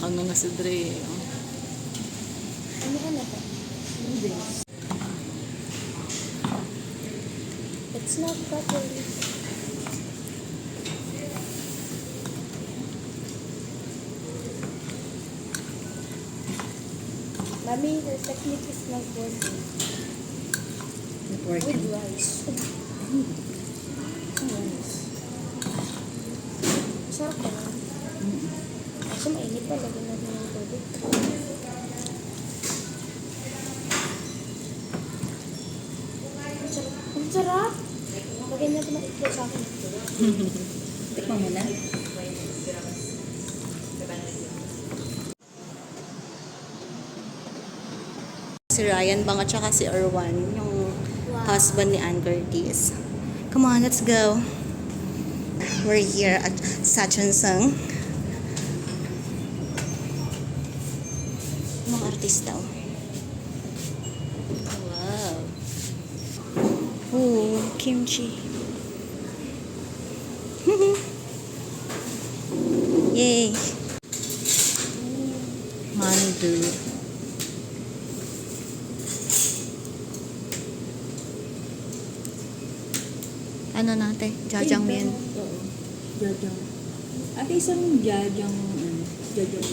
Nakanga nga si Dre. Ano ka na ba? It's not properly. Mami, the technique is not working. With rice. Sarap ka lang. Kaso mainit pa, lagyan natin ng tubig. Ang sarap! Lagyan natin ng ito sa akin. Tikman mo na. Si Ryan Bang at saka si Erwan, yung husband ni Ann Curtis. Come on, let's go. We're here at Sachansang. Mga artista. Wow. Ooh, kimchi. Yay. Mandu. Ano natin? Jajangmyeon. Oo. Jajang. Ate, isang jajang, jajang.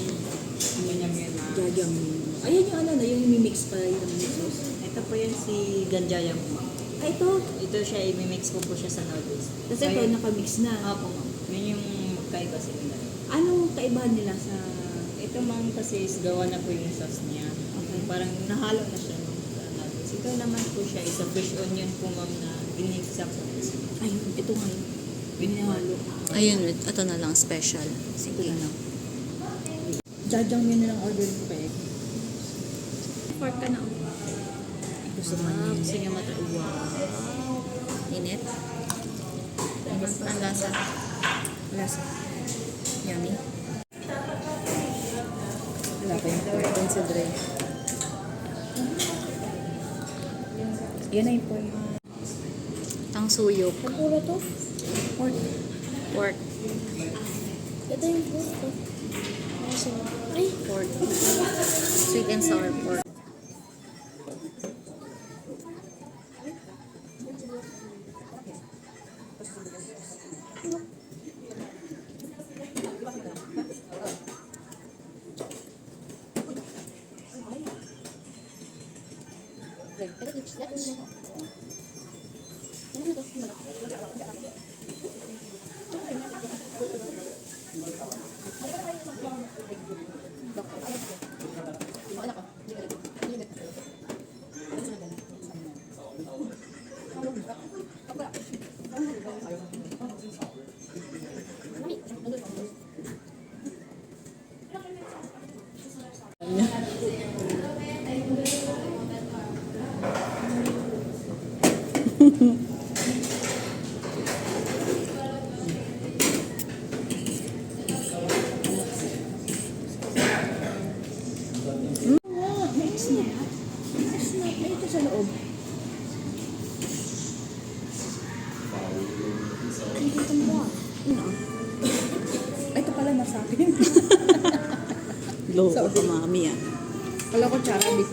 Ayan yung ano na, yung mimix pa yung sauce. Ito po yan si Ganjayam po. Ay, ito. Ito siya, i-mix ko po siya sa noodles. Kasi ito, nakamix na. Opo, ma'am. Yun yung magkaiba sa nila. Anong kaibahan nila sa... Ito ma'am kasi is gawa na po yung sauce niya. Okay. Parang nahalo na siya ma'am sa noodles. Ito naman po siya, is a fresh onion po ma'am na ginigsak sa sauce. Ay, ito nga yun. Binihalo. Ayun, ito na lang special. Ito Sige. na lang. Jajang yun na lang order ko pa eh. Pork ka na. Gusto mo na. Gusto niya mata. Wow. Init. Ang lasa. Lasa. Yummy. Wala pa yung pork. Ito si Dre. Yan na yung pork. Ang suyok. Ang puro to? Pork. Pork. Ito yung puro to. Ay, Pork. Sweet and sour pork. Ay, ito sa loob. dito mo. Ito pala nasa akin. Loko ka, mami ah. Wala ko charabit.